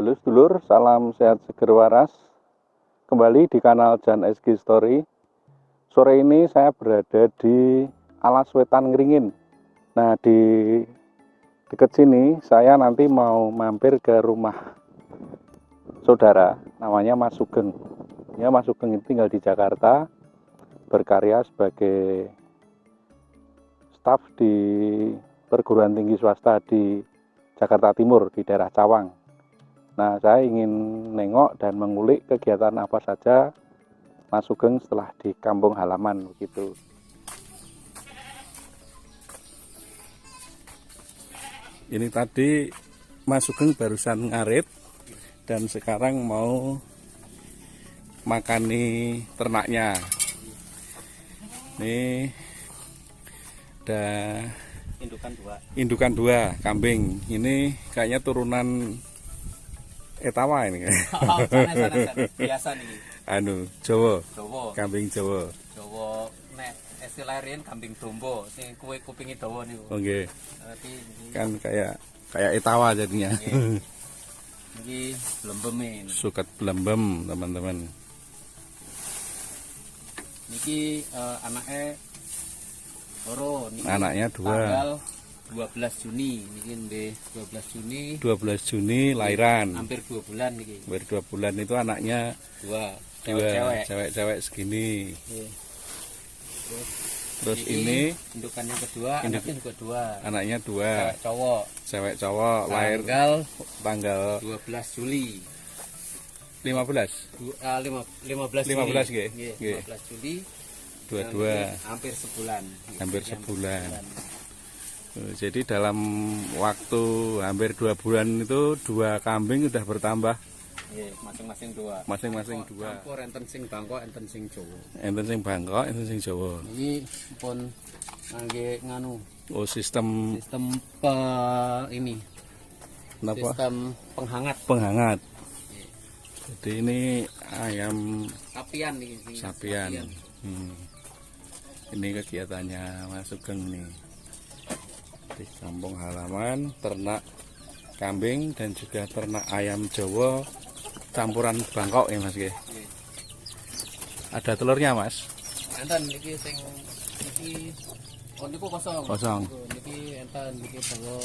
Halo sedulur, salam sehat seger waras. Kembali di kanal Jan SG Story. Sore ini saya berada di Alas Wetan Ngringin. Nah, di dekat sini saya nanti mau mampir ke rumah saudara, namanya Mas Sugeng. Ya, Mas Sugeng itu tinggal di Jakarta, berkarya sebagai staf di perguruan tinggi swasta di Jakarta Timur, di daerah Cawang. Nah, saya ingin nengok dan mengulik kegiatan apa saja Mas Sugeng setelah di kampung halaman begitu. Ini tadi Mas Sugeng barusan ngarit dan sekarang mau makani ternaknya. Ini ada indukan dua kambing. Ini kayaknya turunan Etawa ini. Sana biasa nih. Jawa. Kambing Jawa. Jawa nek istilah riyen kambing dombo sing kuwe kupingi dawa niku. Oke. Kan kayak Etawa jadinya. Iki blembeme. Suket blembem, teman-teman. Niki anake loro niki. Anaknya dua. Tanggal 12 Juni niki nggih 12 Juni. 12 Juni lahiran. Hampir 2 bulan niki. Hampir 2 bulan itu anaknya dua. Cewek-cewek segini. Terus ini indukan yang kedua, anaknya juga dua. Anaknya dua. Cewek cowok lahir tanggal 12 Juli. 15 nggih. 15 Juli. Dua-dua. Hampir sebulan. Jadi dalam waktu hampir 2 bulan itu 2 kambing sudah bertambah. Masing-masing dua. Masing-masing dua. Campur enten sing Bangkok, enten sing Jawa. Enten sing Bangkok, enten sing Jawa. Ini pun ngangge nganu. Oh, sistem ini. Kenapa? Sistem penghangat. Penghangat. Jadi ini ayam sapian nih. Sapian. Ini kegiatannya Mas Sugeng nih. Di kampung halaman ternak kambing dan juga ternak ayam Jawa campuran Bangkok ya Mas nggih. Ada telurnya Mas? Enten niki sing niki niku kosong. Kosong. Niki enten niki telur.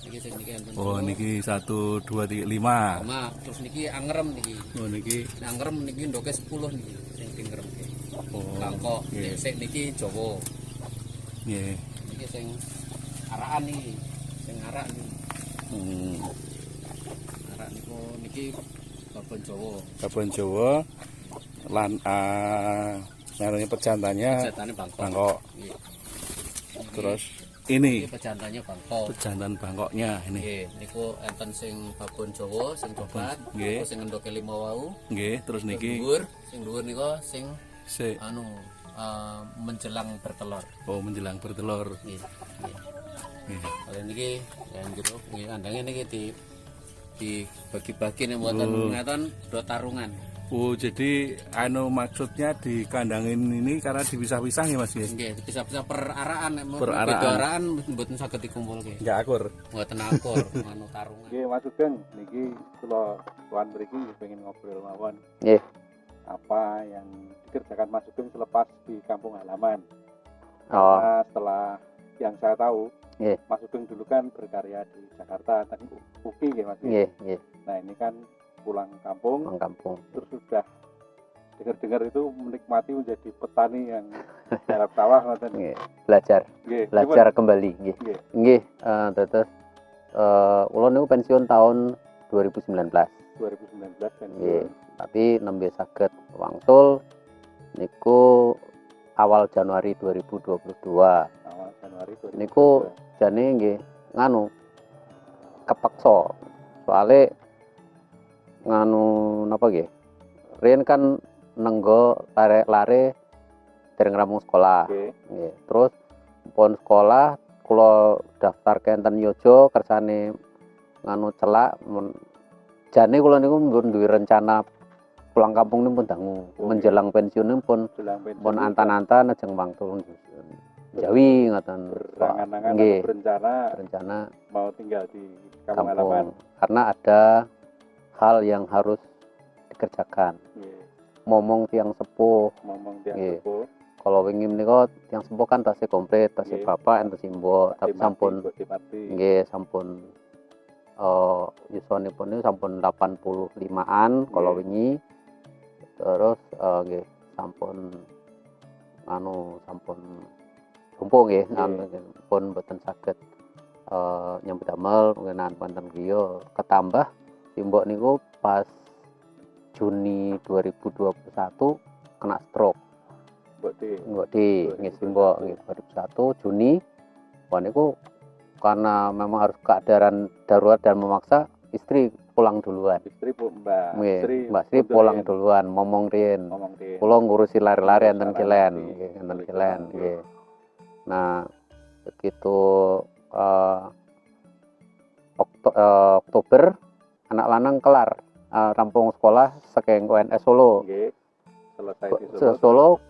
Niki sing niki enten. Oh niki 1 2 3 5. Terus niki angrem niki. Oh niki angrem niki ndoke 10 niki sing pingrem niki. Oh. Bangkok. Sing niki Jawa. Nggih. Niki sing arakan niki. Sing arak niki. Arak niku niki babon Jawa. Babon Jawa lan namanya pejantannya Bangkok. Terus ini pejantannya Bangkok. Pejantan Bangkoknya ini. Nggih, niku enten sing babon Jawa sing coklat, sing endoke 5 wau. Nggih, terus niki sing dhuwur niku sing menjelang bertelur. Oh, menjelang bertelur. Nggih. Kalau niki yang jeruk nggih kandange niki dibagi-bagi nek mboten ngaten do tarungan. Oh, jadi maksudnya di kandangin ini karena dipisah-pisah ya Mas ya? Nggih, dipisah-pisah per araan nek beda araan mboten saged dikumpulke. Enggak akur. Mboten akur anu tarungan. Nggih, Mas Sugeng niki kula tuan mriki pengen ngobrol mawon. Nggih. Apa yang dikerjakan Mas Sugeng selepas di kampung halaman? Oh. Karena setelah yang saya tahu, Mas Sugeng dulu kan berkarya di Jakarta, tadi UPI ya Mas. Nah ini kan pulang kampung, terus sudah dengar-dengar itu menikmati menjadi petani yang garap sawah, belajar kembali, terus ulun niku pensiun tahun 2019 pensiun. Tapi nembe saged wangsul niku awal Januari 2022. Niku jane nggih nganu kepeksa. Soale nganu napa nggih? Riyen kan nenggo lare dereng rampung sekolah. Nggih. Terus pun sekolah kula daftar kenten Yojo kersane nganu celak jane kula niku duwe rencana pulang kampung ini pun dangu menjelang pensiun pun antan-antan ajeng wangsul Jawi ngoten. Berangan-angan berencana mau tinggal di kampung halaman. Karena ada hal yang harus dikerjakan. Nggih. Momong tiang sepuh. Ngomong tiang Nggih. sepuh. Kalau wingi menika tiang sepuh kan tasih komplit, tasih Nggih. bapak enten simbok, tapi Dimati, sampun Mbok Dimati. nggih sampun yuswanipun niku sampun 85-an kalau Nggih. wingi. Terus nggih sampun sampun jumpo nggih, pun boten saged nyambut damel ngenaan wonten griya. Ketambah simbok niku pas Juni 2021 kena stroke. Mbok di nggih simbok nggih 2021 Juni. Wah niku karena memang harus keadaan darurat dan memaksa, istri pulang duluan. Istri Mbak Nggih, Sri. Mbak Sri pulang duluan, momong riyen. Ngomong riyen. Kula ngurusi lari-lari enten Ngurus Kilen, lari-lari. nggih enten Balik Kilen, pulang, nggih. Nah, begitu Oktober anak lanang kelar rampung sekolah saking UNS Solo. Nggih. Selesai di Solo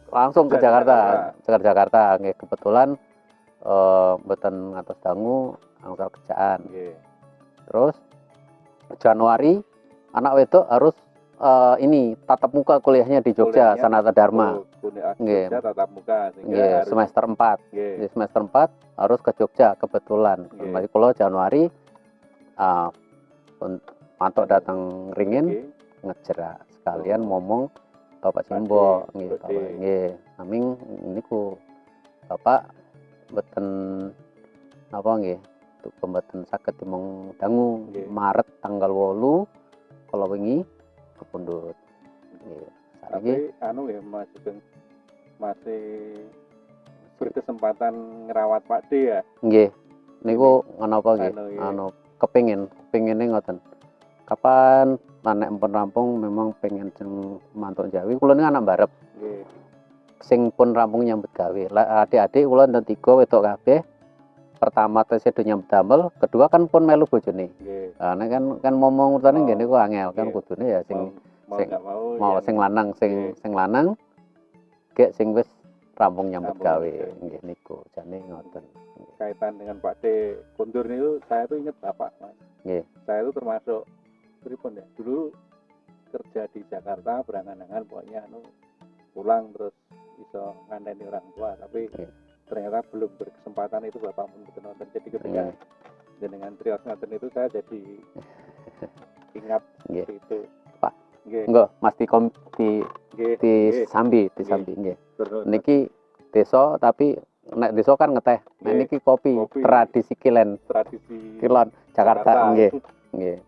langsung ke Jakarta. Jakarta nggih, kebetulan mboten ngatos dangu angsal kerjaan. Nggih. Terus Januari anak wedok harus ini tatap muka kuliahnya di Jogja, Kuliahnya Sanata Dharma. Nggih. Tatap muka Nggih, semester 4. Nggih. Di semester 4 harus ke Jogja kebetulan. Nggih. Mari kula Januari mantuk datang ringin ngejerak sekalian ngomong Bapak Simbok nggih, Bapak nggih. Naming niku Bapak mboten napa nggih, mboten saged dimong dangu. Maret tanggal 8 kalau wingi kepundhut. Nggih. Tapi ya Mas Sugeng masih berkesempatan ngerawat Pak D ya. Nggih. Niku napa nggih? Kepingine ngoten. Kapan nek pun rampung memang pengen jeng mantuk Jawi. Kula niku anak mbarep. Nggih. Sing pun rampung nyambut gawe. Adik-adik kula enten 3 wedok kabeh. Pertama tesih do nyambut damel, kedua kan pun melu bojone. Nggih. Nah, kan momong urutane nggih niku angel kan kudune ya mau sing lanang gek sing wis rampung nyambut gawe nggih niku jane ngoten. Kaitan dengan Pak D kondur niku saya tuh inget Bapak Mas. Nggih. Saya itu termasuk pripun ya, dulu kerja di Jakarta berangan-angan pokoknya pulang terus bisa ngandani orang tua, tapi ternyata belum berkesempatan itu Bapak pun betul nonton. Jadi ketika dengan trios ngoten itu saya jadi ingat itu Pak. Enggak, Mas Sambi nggih. Niki desa tapi nek desa kan ngeteh. Nek niki kopi tradisi Kilen. Kilon Jakarta nggih. Nggih.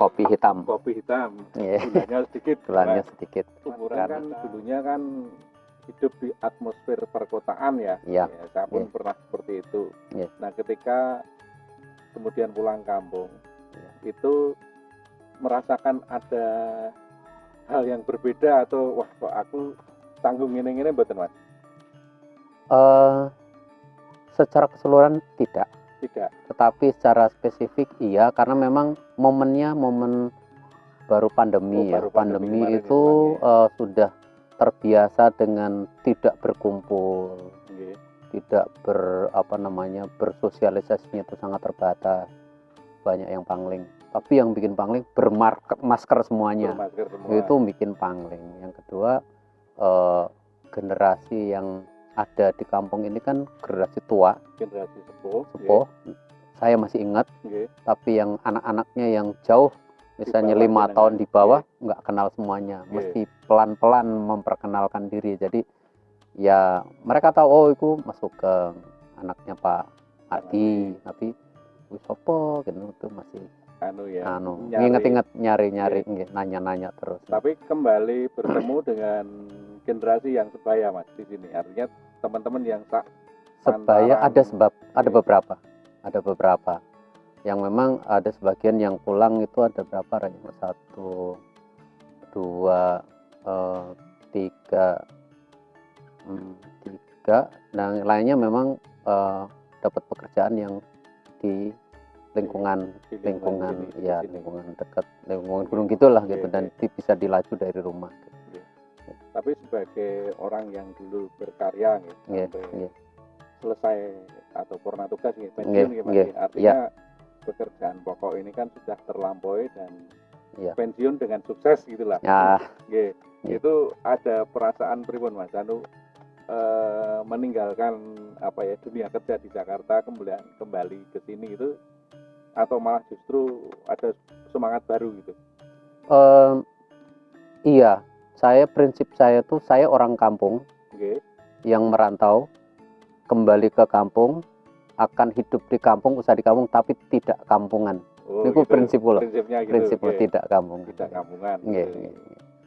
Kopi hitam. Gulanya sedikit. Umuran kan dulunya kan hidup di atmosfer perkotaan ya. Saya pun pernah seperti itu. Nah, ketika kemudian pulang kampung, itu merasakan ada hal yang berbeda atau wah kok aku tanggung ngene mboten Mas? Secara keseluruhan tidak. Tetapi secara spesifik iya, karena memang momennya momen baru pandemi ya. Pandemi itu sudah terbiasa dengan tidak berkumpul, tidak bersosialisasinya itu sangat terbatas, banyak yang pangling. Tapi yang bikin pangling bermasker semuanya. Itu bikin pangling. Yang kedua generasi yang ada di kampung ini kan generasi tua, generasi sepuh. Saya masih ingat, tapi yang anak-anaknya yang jauh, misalnya 5 tahun di bawah, nggak kenal semuanya. Mesti pelan-pelan memperkenalkan diri. Jadi ya mereka tahu, oh itu masuk ke anaknya Pak Adi, tapi sopo gitu itu masih inget-inget nyari-nyari, nanya-nanya terus. Tapi kembali bertemu dengan generasi yang sebaya Mas di sini. Artinya teman-teman yang sebaya ada beberapa yang memang ada sebagian yang pulang itu ada berapa? 1, 2, 3, dan lainnya memang dapat pekerjaan yang di lingkungan dekat lingkungan gunung gitulah gitu, dan bisa dilaju dari rumah. Tapi sebagai orang yang dulu berkarya gitu, selesai atau purna tugas nggih, pensiun nggih Mas. nggih. Artinya pekerjaan pokok ini kan sudah terlampaui dan Iya. pensiun dengan sukses gitulah. Ya, Nggih. Nggih. Itu ada perasaan pripun Mas anu meninggalkan apa ya dunia kerja di Jakarta kembali ke sini itu, atau malah justru ada semangat baru gitu? Iya, prinsip saya tuh, saya orang kampung Nggih. yang merantau, kembali ke kampung, akan hidup di kampung, usaha di kampung, tapi tidak kampungan. Oh, Niku prinsip kula. Prinsipnya gitu. Prinsip Nggih. tidak kampung. Tidak kampungan. Nggih, Gitu. nggih.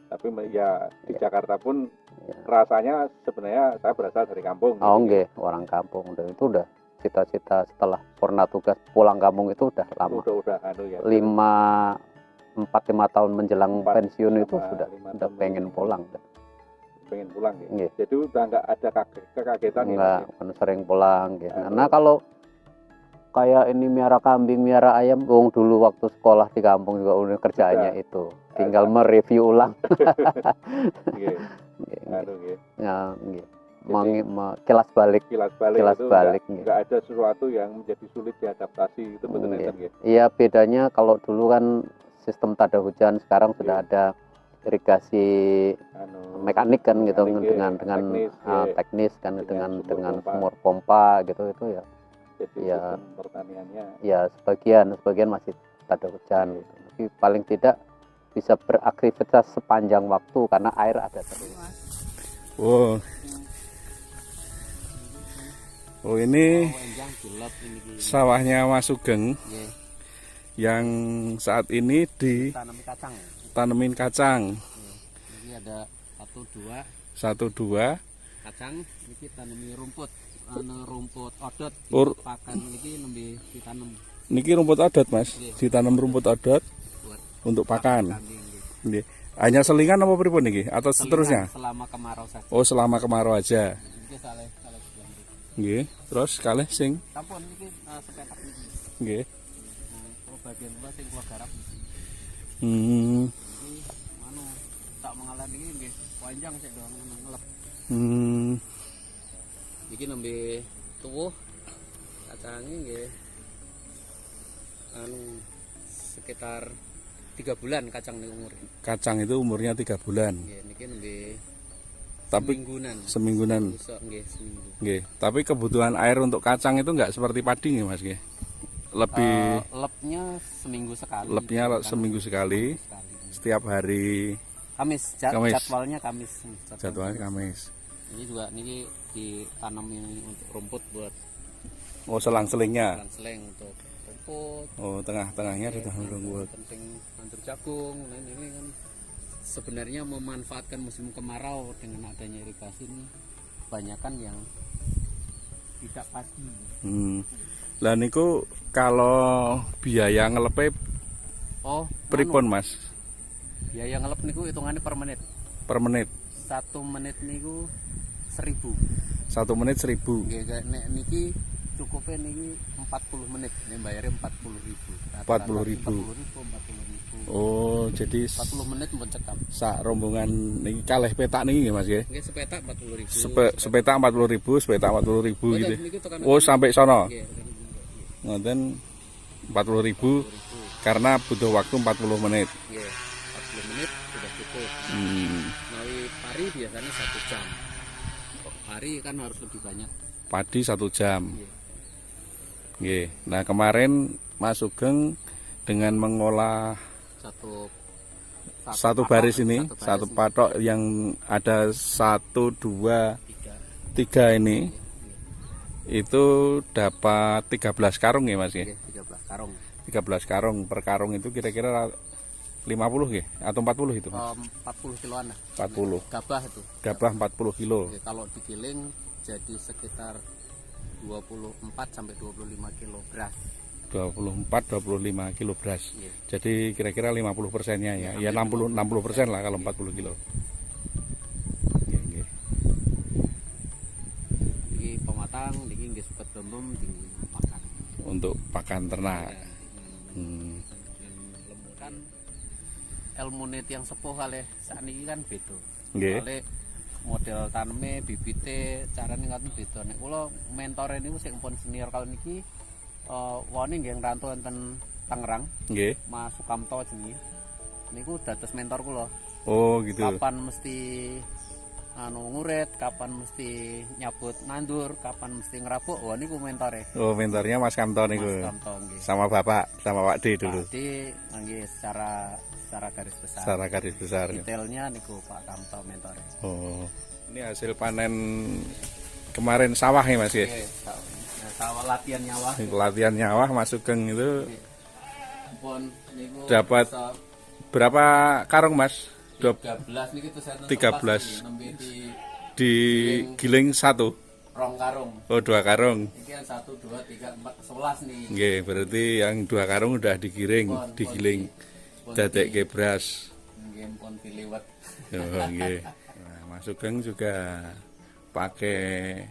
Tapi ya di Iya. Jakarta pun Iya. rasanya sebenarnya saya berasal dari kampung. Oh, gitu. nggih, orang kampung. Dan itu udah cita-cita setelah purna tugas pulang kampung itu udah lama. Udah anu ya. 4-5 tahun menjelang 4 pensiun itu sama sudah 5 udah tahun pengen pulang. pengen pulang ya. Nggih. Jadi udah nggak ada kekagetan Enggak, ya. kan sering pulang gitu. Anu. Nah, kalau kayak ini miara kambing, miara ayam, wong dulu waktu sekolah di kampung juga udah kerjaannya itu. Tinggal mereview ulang. Nggih. Nggih, Anu nggih. ya, nggih. Kilas balik. Kilas balik Kilas itu balik, nggih. nggak ada sesuatu yang menjadi sulit diadaptasi, itu betul Nggih. nggih. Iya, bedanya kalau dulu kan sistem tada hujan, sekarang sudah ada irigasi Anu, mekanik kan gitu, mekanik, dengan teknis, teknis kan, Dengan dengan sumur sumur pompa gitu itu ya. jadi ya. sistem pertaniannya Ya sebagian masih tada hujan gitu. Tapi paling tidak bisa beraktivitas sepanjang waktu karena air ada terus. oh ini Enjang dilap ini ki. sawahnya Mas Sugeng Nggih, yang saat ini tanam kacang. ditanemin kacang Ini ada 1 1-2 kacang, ini tanami rumput. Rumput odot Ur- pakan ini nembe ditanam niki rumput odot Mas, Nggih. ditanam rumput odot buat untuk pakan. kambing. Nggih. Nggih. Hanya selingan apa pripun niki atau seterusnya? Selama kemarau saja. Oh, selama kemarau aja. Ini saleh bilang. Nggih. Terus kalih sing Sampun ini sepetak ini. nggih. Kalau bagian kula sing kula garap Hmm. ini tak mengalah ini nggih panjang sik dong ngelep. Hmm. Iki nembe tuwuh kacange nggih sekitar 3 bulan kacang ning umur. Kacang itu umurnya 3 bulan. Nggih niki nembe Tapi minggunan. seminggunan. Besok nggih seminggu. Nggih. Tapi kebutuhan air untuk kacang itu enggak seperti padi nggih Mas nggih. Lebih Lepnya seminggu sekali. lepnya seminggu sekali. Setiap hari Kamis, Kamis. jadwalnya Kamis. jadwalnya Kamis. Ini juga niki ditanam untuk rumput buat Oh, selang-selingnya. seleng untuk rumput. Oh, tengah-tengahnya ditanam rumput. Penting nandur jagung. Nah, ini kan sebenarnya memanfaatkan musim kemarau dengan adanya irigasi ini kebanyakan yang tidak padi. Lah niku kalau biaya ngelepe Oh, pripun Mas? biaya ngelep niku hitungannya per menit. Per menit. 1 menit niku 1000. 1 menit 1000. Nggih, nek niki cukupnya niki 40 menit. Nek bayarnya 40.000. 40.000. 40.000. Oh, jadi 40 menit mbon cekap. sak rombongan niki kalih petak niki nggih Mas nggih. Nggih sepetak 40.000. Sepetak 40.000, sepetak 40.000 gitu. Niku tekan. Oh, sampai sono. Nggih, Ngoten 40.000 karena butuh waktu 40 menit. nggih. 40 menit sudah cukup. Hmm. Nawi pari biasanya 1 jam. Pari kan harus lebih banyak. Padi 1 jam. Nggih. Nggih. Nah, kemarin Mas Sugeng dengan mengolah satu baris ini, satu patok yang ada 1, 2, 3 ini, itu dapat 13 karung ya Mas ya? 13 karung. 13 karung, per karung itu kira-kira 50 ya? Atau 40 itu? 40 kiloan lah. 40. Gabah itu. Gabah 40 kilo. Oke, kalau digiling jadi sekitar 24 sampai 25 kilo beras. 24-25 kilo beras. Iya. Jadi kira-kira 50%-nya ya. Ya 60% lah kalau 40 kilo. Oke, oke. Ini pematang, ini nggih sepet bembem tinggi pakan. Untuk pakan ternak. Ya, Hmm. kan ilmu net yang sepuh kali saat ini kan beda. Nggih. Soalnya model taneme, bibite, carane ngoten beda. Nek kula mentore niku sing pun senior kalau niki wani nggih ngrantu enten Tangerang. Nggih. Mas Sukamto jenenge. Niku dados mentor kula. Oh, gitu. Kapan mesti ngurit, kapan mesti nyabut nandur, kapan mesti ngerabuk, wah niku mentore. Oh, mentornya Mas Kamto niku. Mas Kamto nggih. Sama Bapak, sama Pak D dulu. Pak D nggih secara garis besar. Secara garis besar. Detailnya niku Pak Kamto mentore. Oh. Ini hasil panen kemarin sawah ya Mas ya? Nggih, sawah latihan nyawa. Latihan nyawa Mas Sugeng itu Pun niku dapat berapa karung Mas? 13 niki tuh saya 13. nembe Di giling 1. rong karung. Oh, 2 karung. Iki kan 1 2 3 4 11 nih. Nggih, berarti yang 2 karung udah digiring, digiling. Dadekke beras. Nggih pun diliwet. Oh, nggih. Nah, Mas Sugeng juga pakai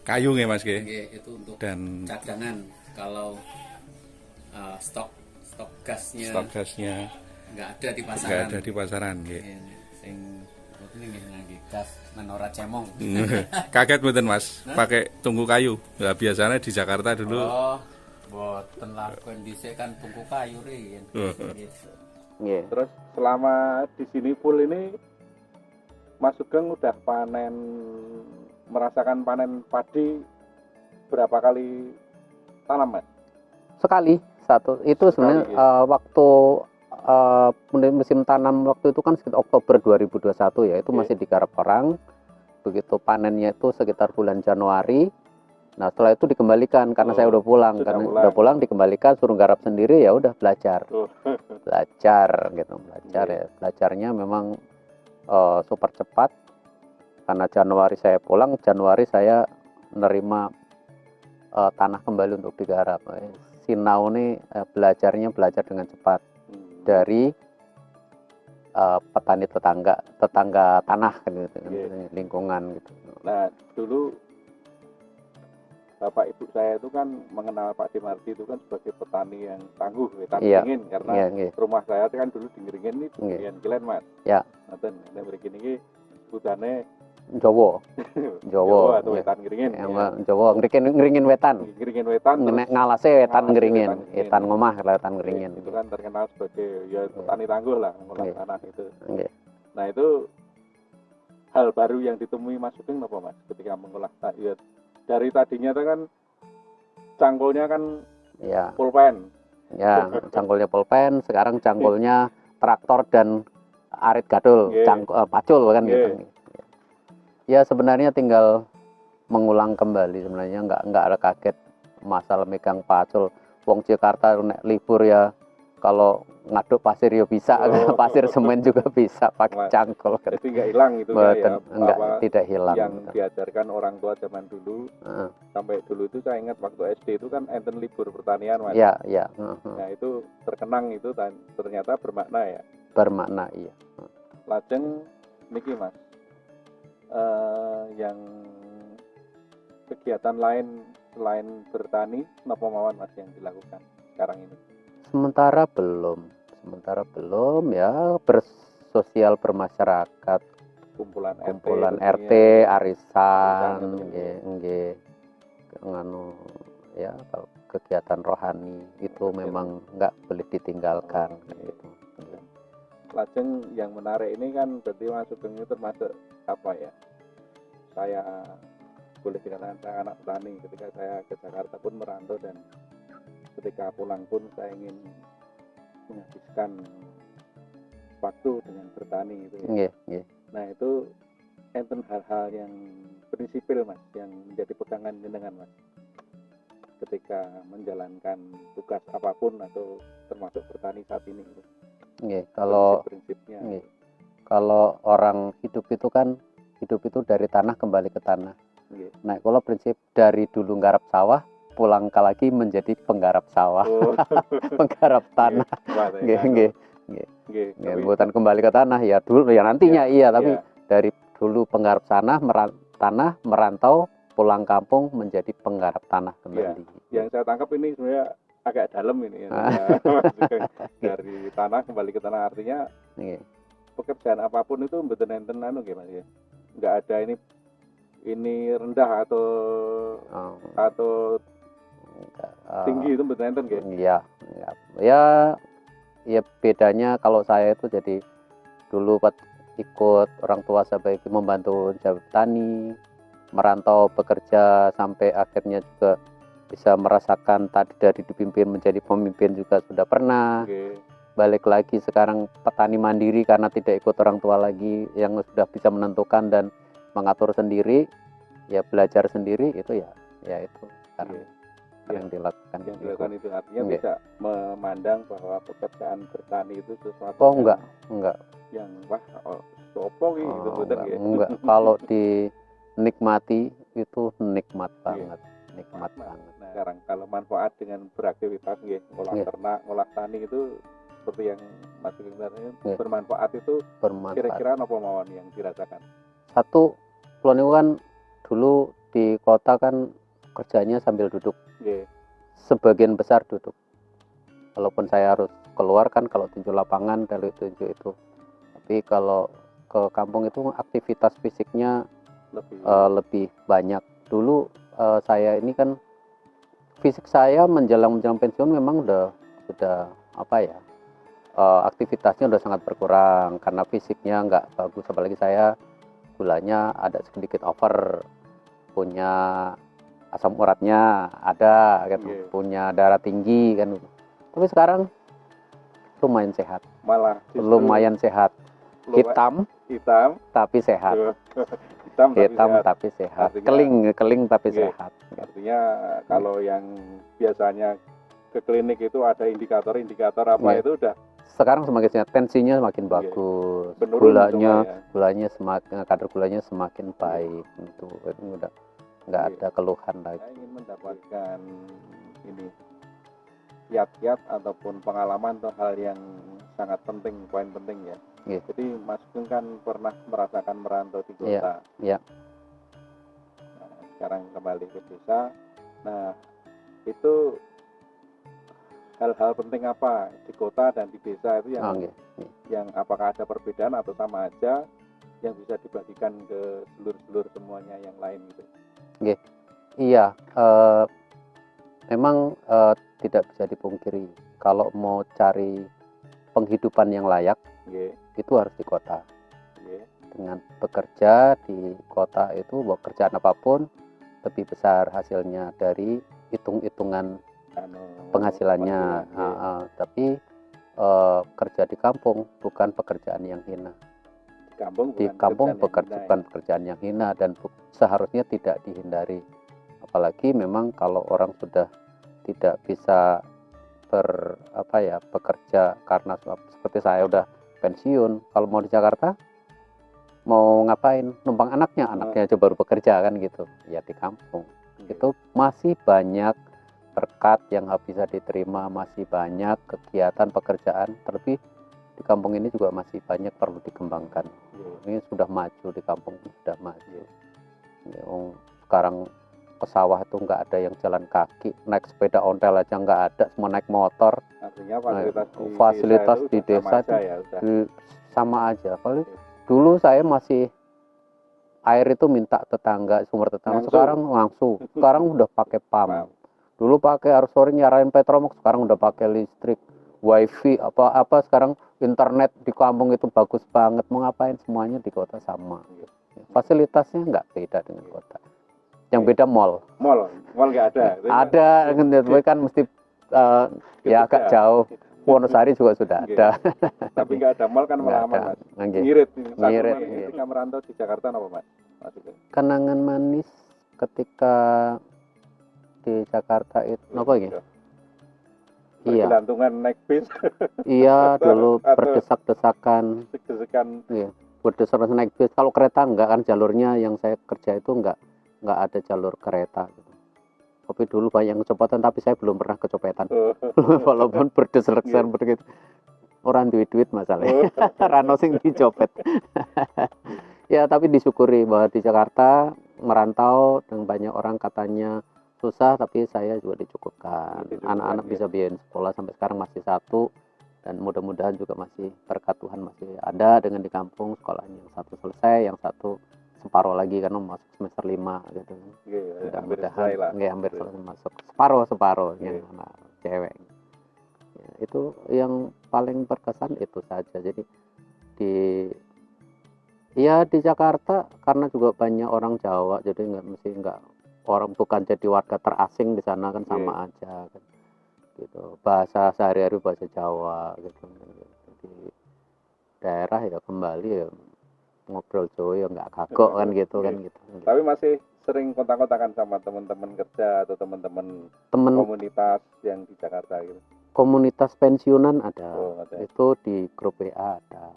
kayu ya Mas nggih? Nggih, itu untuk Dan cadangan kalau stok gasnya stok gasnya nggak ada di pasaran. nggak ada di pasaran nggih. Sing ini nggih ngangge gas menora cemong. Kaget mboten Mas, pakai tungku kayu. Lah biasanya di Jakarta dulu. Oh, boten lakon dhisik kan tungku kayu rin. Nggih. Terus selama di sini full ini Mas Sugeng udah merasakan panen padi berapa kali tanam Mas? Sekali satu. Itu sebenarnya waktu musim tanam waktu itu kan sekitar Oktober 2021 ya, itu masih digarap orang. Begitu panennya itu sekitar bulan Januari. Nah, setelah itu dikembalikan karena saya udah pulang. Udah pulang dikembalikan, suruh garap sendiri, ya udah belajar. Belajar gitu, belajar ya. Belajarnya memang super cepat. Karena Januari saya pulang, Januari saya nerima tanah kembali untuk digarap. Sinau ini belajar dengan cepat dari petani tetangga tanah gitu, lingkungan gitu. Nah, dulu bapak ibu saya itu kan mengenal Pak Dimarti itu kan sebagai petani yang tangguh, wetan Ngeringin, karena rumah saya kan dulu di Ngeringin ini bagian Kilen Mas. Ya. Ngoten, nek mriki niki sebutane Jawa atau wetan Ngeringin. Jawa ngeringin wetan. Ngeringin wetan. Ngalase wetan ngeringin. Wetan ngomah wetan ngeringin. Itu kan terkenal sebagai ya petani tangguh lah mengolah tanah itu. Nah, itu hal baru yang ditemui Mas Sugeng apa Mas ketika mengolah tanah? Dari tadinya itu kan cangkulnya kan pulpen. Ya, cangkulnya pulpen, sekarang cangkulnya traktor dan arit gadul, pacul kan gitu. Ya sebenarnya tinggal mengulang kembali sebenarnya, nggak ada kaget masalah megang pacul. Wong Jakarta nek libur ya kalau ngaduk pasir ya bisa, pasir semen juga bisa pakai cangkul. Jadi nggak hilang itu tidak hilang. Yang diajarkan orang tua zaman dulu, sampai dulu itu saya ingat waktu SD itu kan enten libur pertanian Mas. Iya. Nah itu terkenang itu ternyata bermakna ya. Bermakna iya. Lajeng niki Mas, yang kegiatan lain selain bertani, napa mawon Mas yang dilakukan sekarang ini? Sementara belum ya, bersosial bermasyarakat, kumpulan RT, arisan, nggih nganu ya, kalau kegiatan rohani itu memang nggak boleh ditinggalkan gitu. Lajeng yang menarik ini kan berarti Mas Sugeng itu termasuk apa ya? Saya boleh dikatakan saya anak petani. Ketika saya ke Jakarta pun merantau, dan ketika pulang pun saya ingin menghabiskan waktu dengan bertani itu ya. Nah itu enten hal-hal yang prinsipil Mas, yang menjadi pegangan jenengan Mas ketika menjalankan tugas apapun atau termasuk bertani saat ini gitu. Prinsipnya. Kalau orang hidup itu dari tanah kembali ke tanah. Nah, kalau prinsip dari dulu nggarap sawah, pulang lagi menjadi penggarap sawah, penggarap tanah. Bukan kembali ke tanah ya dulu ya nantinya tapi dari dulu penggarap tanah merantau pulang kampung menjadi penggarap tanah kembali. Yang saya tangkap ini sebenarnya agak dalam ini ya. Dari tanah kembali ke tanah artinya pekerjaan apapun itu mboten enten anu nggih Mas ya. Enggak ada ini rendah atau tinggi itu mboten enten nggih. Iya, ya bedanya kalau saya itu jadi dulu ikut orang tua sebagai membantu jabatan tani, merantau bekerja sampai akhirnya juga bisa merasakan tadi dari dipimpin menjadi pemimpin juga sudah pernah. Balik lagi sekarang petani mandiri karena tidak ikut orang tua lagi yang sudah bisa menentukan dan mengatur sendiri, ya belajar sendiri itu ya itu sekarang yang dilakukan. Yang dilakukan itu artinya tidak memandang bahwa pekerjaan bertani itu sesuatu enggak yang wah sopo gitu enggak. Kalau dinikmati itu nikmat banget. Nikmat banget. Nah, sekarang kalau manfaat dengan beraktivitas ngolah ternak, ngolah tani itu seperti yang Mas Sugeng tadi bermanfaat itu kira-kira apa mawon yang dirasakan? Satu, kulon itu kan dulu di kota kan kerjanya sambil duduk. Sebagian besar duduk. Walaupun saya harus keluar kan kalau tinjau lapangan dari tinjau itu. Tapi kalau ke kampung itu aktivitas fisiknya lebih banyak. Dulu saya ini kan fisik saya menjelang pensiun memang sudah aktivitasnya udah sangat berkurang karena fisiknya nggak bagus, apalagi saya gulanya ada sedikit over, punya asam uratnya ada gitu, punya darah tinggi kan. Tapi sekarang lumayan sehat, malah lumayan sehat, hitam tapi sehat. hitam tapi sehat, artinya, keling tapi sehat. Artinya kalau yang biasanya ke klinik itu ada indikator apa itu udah sekarang semakin sehat, tensinya semakin bagus, gulanya semakin, kadar gulanya semakin baik, itu udah nggak ada keluhan lagi. Saya ingin mendapatkan ini kiat-kiat ataupun pengalaman atau hal yang sangat penting, poin penting ya. Jadi Mas Sugeng kan pernah merasakan merantau di kota. Nah, sekarang kembali ke desa. Nah, itu hal-hal penting apa di kota dan di desa itu yang apakah ada perbedaan atau sama aja yang bisa dibagikan ke seluruh semuanya yang lain gitu? Iya, memang tidak bisa dipungkiri kalau mau cari penghidupan yang layak itu harus di kota. Dengan bekerja di kota itu, pekerjaan apapun lebih besar hasilnya dari hitung-hitungan penghasilannya. Tapi kerja di kampung bukan pekerjaan yang hina. Di kampung bukan pekerjaan yang hina dan seharusnya tidak dihindari. Apalagi memang kalau orang sudah tidak bisa bekerja karena seperti saya udah pensiun, kalau mau di Jakarta mau ngapain, numpang anaknya aja baru bekerja kan gitu. Ya di kampung itu masih banyak berkat yang bisa diterima, masih banyak kegiatan pekerjaan, terlebih di kampung ini juga masih banyak perlu dikembangkan. Ini sudah maju, di kampung sudah maju. Sekarang ke sawah itu nggak ada yang jalan kaki, naik sepeda ontel aja nggak ada, semua naik motor. Artinya fasilitas di desa itu sama aja. Kalau dulu saya masih air itu minta tetangga, sumber tetangga, sekarang langsung. Sekarang udah pakai pump. Dulu pakai harus sore nyarain Petromax, sekarang udah pakai listrik, wifi, apa sekarang internet di kampung itu bagus banget. Mau ngapain, semuanya di kota sama. Fasilitasnya nggak beda dengan kota. Yang beda mall nggak ada. Ada, kan mesti ya agak jauh. Wonosari juga sudah ada. Tapi nggak ada mall kan malah aman, Mas. Ngirit. Ketika merantau di Jakarta apa, Mas? Kenangan manis ketika di Jakarta itu apa gitu? Iya. Bergelantungan naik bis. Iya, dulu berdesak-desakan. Iya, berdesak-desakan naik bis. Kalau kereta enggak kan, jalurnya yang saya kerja itu enggak ada jalur kereta gitu. Tapi dulu banyak yang kecopetan, tapi saya belum pernah kecopetan. Walaupun berdesak-desakan begitu. Orang duit masalahnya. Rano sing dicopet. Ya, tapi disyukuri bahwa di Jakarta merantau dan banyak orang katanya susah, tapi saya juga dicukupkan. Anak-anak bisa biayain sekolah sampai sekarang masih satu, dan mudah-mudahan juga masih berkat Tuhan masih ada dengan di kampung sekolahnya, yang satu selesai, yang satu separuh lagi karena masuk semester 5 gitu. Mudah-mudahan hampir selesai, masuk separuh yang anak cewek. Ya, itu yang paling berkesan itu saja. Jadi di Jakarta karena juga banyak orang Jawa, jadi nggak orang bukan jadi warga terasing di sana kan, sama aja kan gitu. Bahasa sehari-hari bahasa Jawa gitu. Di daerah ya kembali ya ngobrol Jawa ya nggak kagok kan gitu kan gitu. Tapi masih sering kontak-kontakan sama teman-teman kerja atau teman-teman komunitas yang di Jakarta gitu. Komunitas pensiunan ada. Itu di grup WA ada.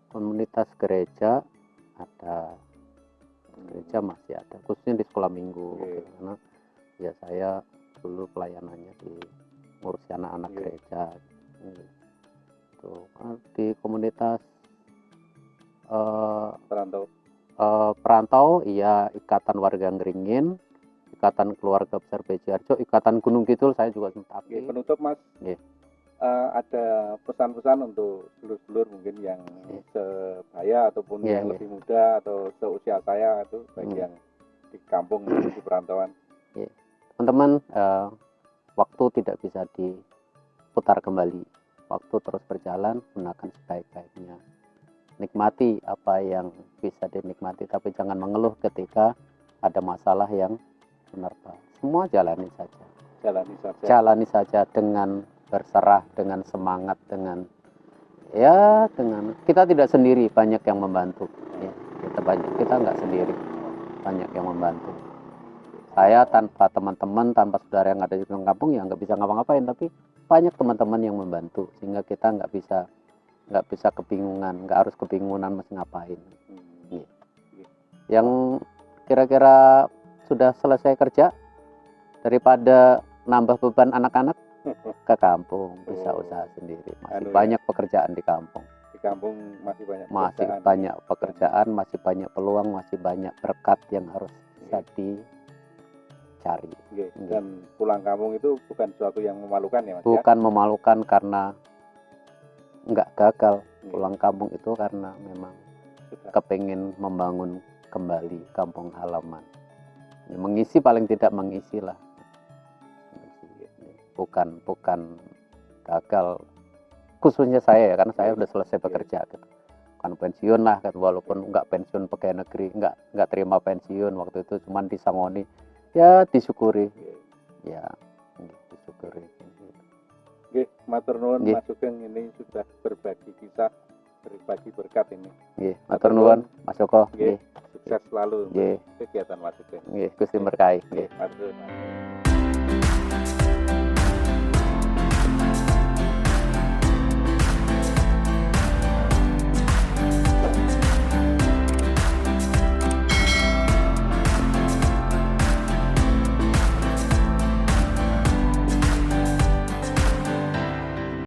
Komunitas gereja ada. Gereja masih ada, khususnya di sekolah minggu gitu. Karena ya saya dulu pelayanannya di ngurusi anak-anak gereja gitu. Di komunitas perantau iya, Ikatan Warga Ngringin, Ikatan Keluarga Besar Bejarjo, Ikatan Gunung Kidul saya juga sempat. Penutup Mas, ada pesan-pesan untuk dulur-dulur mungkin yang sebaya ataupun yang lebih muda atau seusia saya itu, baik yang di kampung maupun di perantauan. Teman-teman, waktu tidak bisa diputar kembali, waktu terus berjalan, gunakan sebaik-baiknya, nikmati apa yang bisa dinikmati, tapi jangan mengeluh ketika ada masalah yang menerpa. Semua jalani saja dengan berserah, dengan semangat, dengan kita tidak sendiri, banyak yang membantu ya, kita nggak sendiri, banyak yang membantu. Saya tanpa teman-teman, tanpa saudara yang ada di kampung ya nggak bisa ngapa-ngapain, tapi banyak teman-teman yang membantu sehingga kita nggak bisa kebingungan, nggak harus kebingungan mesti ngapain. Yang kira-kira sudah selesai kerja, daripada nambah beban anak-anak, ke kampung bisa usaha sendiri. Masih banyak pekerjaan di kampung. Di kampung masih banyak pekerjaan, masih banyak peluang, masih banyak berkat yang harus bisa dicari. Dan pulang kampung itu bukan sesuatu yang memalukan ya Mas? Bukan memalukan karena nggak gagal. Pulang kampung itu karena memang kepingin membangun kembali kampung halaman. Mengisi, paling tidak mengisi lah. Bukan gagal, khususnya saya ya, karena saya udah selesai bekerja gitu. Bukan pensiun lah kan, walaupun nggak pensiun pegawai negeri, nggak terima pensiun waktu itu, cuman disangoni ya, disyukuri ya, disyukuri. Oke, matur nuwun Mas Sugeng, ini sudah berbagi kisah, berbagi berkat ini. Matur nuwun Mas Joko. Sukses selalu kegiatan Mas Sugeng. Gusti berkahi. Matur nuwun.